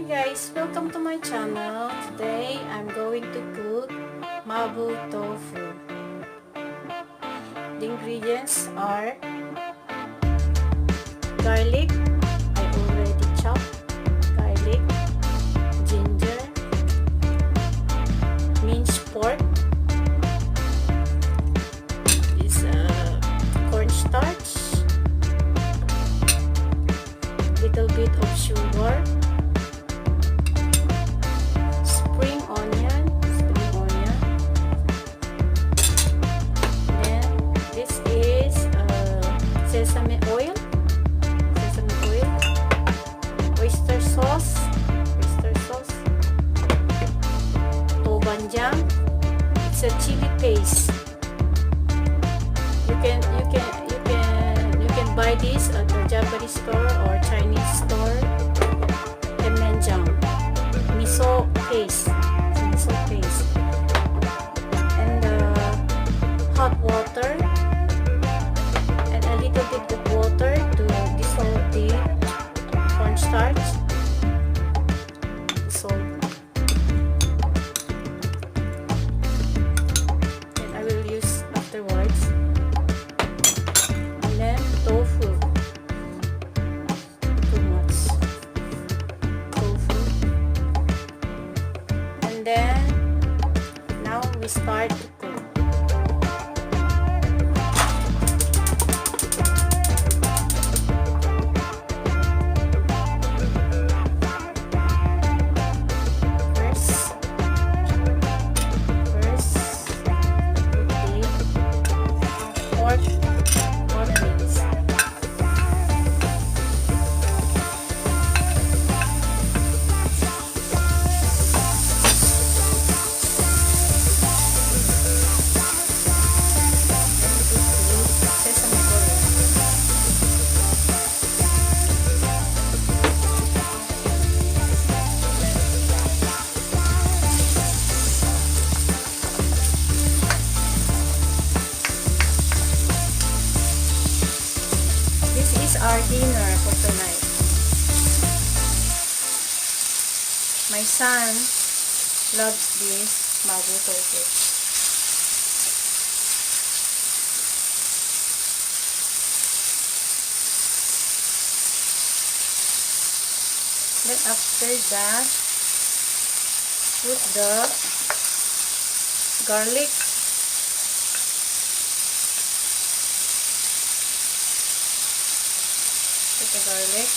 guys, welcome to my channel. Today I'm going to cook Mabou Tofu. The ingredients are garlic, I already chopped garlic, ginger, minced pork, this cornstarch, little bit of sugar, spring onion, then this is sesame oil, oyster sauce, tobanjang, it's a chili paste. You can buy this at the Japanese store or Chinese store. Temmenjang, miso paste, and hot water, and a little bit of water to dissolve the cornstarch. And I will use afterwards. And then tofu. And then now we start to cook. Our dinner for tonight. My son loves this Mabou Toufu. Then after that, put the garlic, the garlic,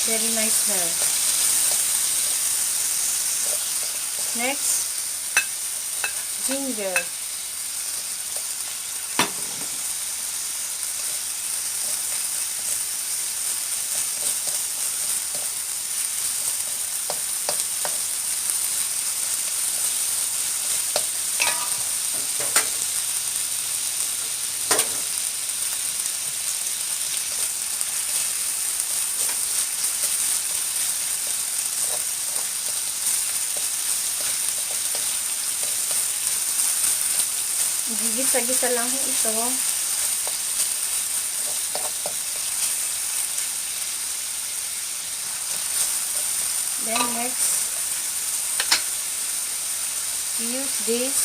very nice smell. Next, ginger. Gigisa-gisa lang ito. Then next, use this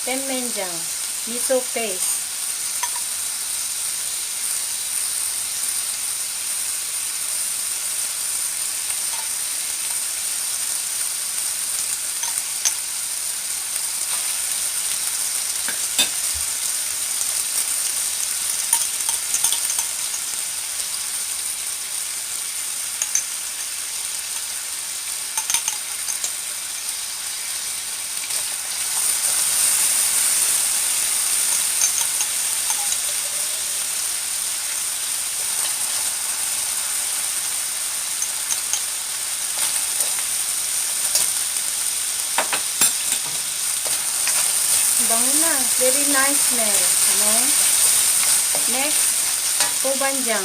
temmenjang miso paste. Bango na. Very nice smell. No? Next, Kobanjang,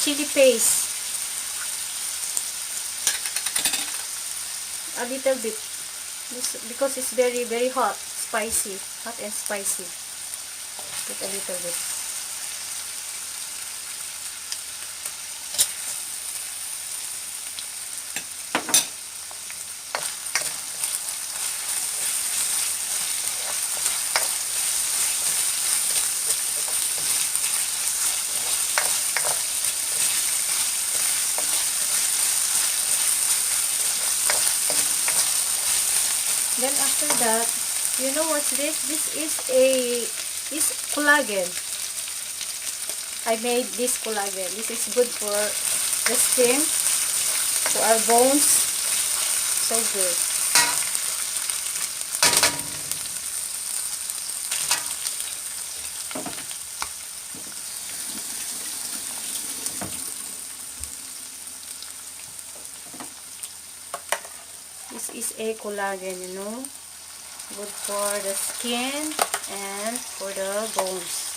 chili paste, a little bit, because it's very hot, hot and spicy. Put a little bit. Then after that, you know what's this? This collagen. I made this collagen. This is good for the skin, for our bones. So good. This is a collagen, you know, good for the skin and for the bones.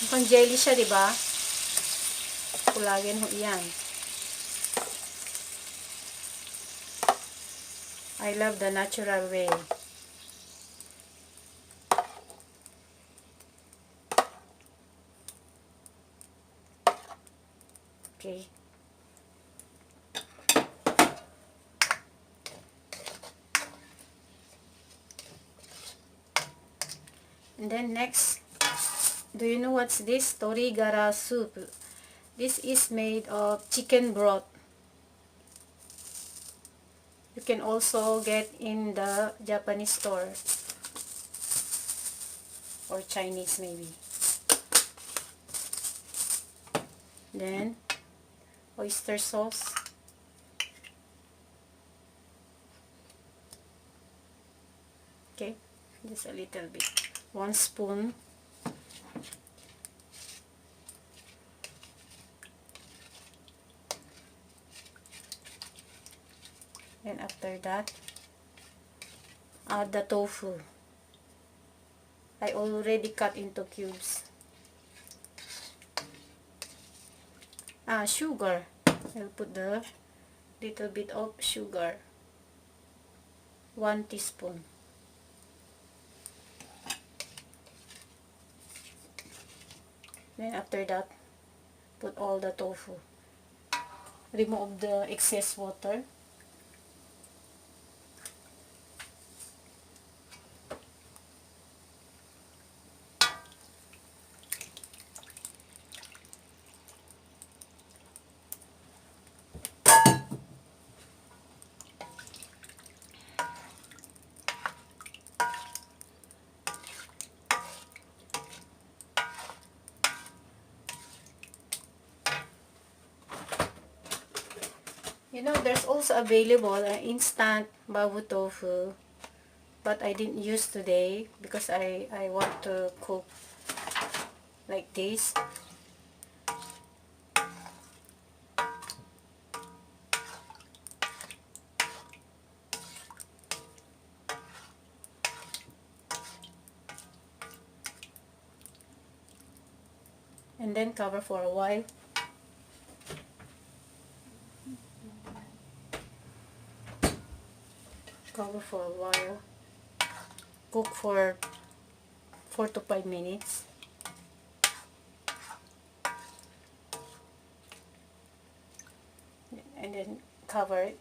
Mukhang jelly siya, diba? Collagen ho yan. I love the natural way. Okay. And then next, do you know what's this? Torigara soup. This is made of chicken broth. You can also get in the Japanese store or Chinese maybe. Then oyster sauce. Okay, just a little bit. 1 spoon. And after that, add the tofu. I already cut into cubes. Sugar. I'll put the little bit of sugar. 1 teaspoon. Then after that, put all the tofu. Remove the excess water. You know, there's also available an instant Mabou Toufu, but I didn't use today because I want to cook like this. And then cover for a while. Cover for a while. Cook for 4 to 5 minutes. And then cover it